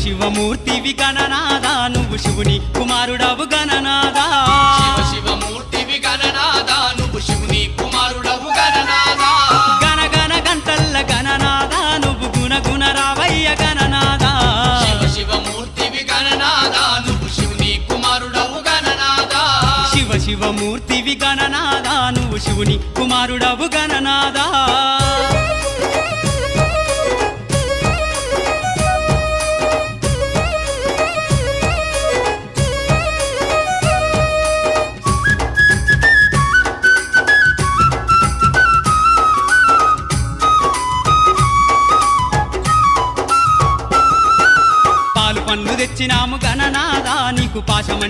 శివమూర్తివి గణనాదా నువ్వు శివుని కుమారుడవు గణనాదా శివమూర్తివి గణనాదా నువ్వు శివుని కుమారుడవు గణనాదా గణగణ గంటల్ల గణనాదా నువ్వు గుణగుణ రావయ్య గణనాదా శివమూర్తివి గణనాదా నువ్వు శివుని కుమారుడవు గణనాదా శివమూర్తివి గణనాదా నువ్వు శివుని కుమారుడవు గణనాదా పాలు పండ్లు తెచ్చినాము గణనాదా నీకు పాశం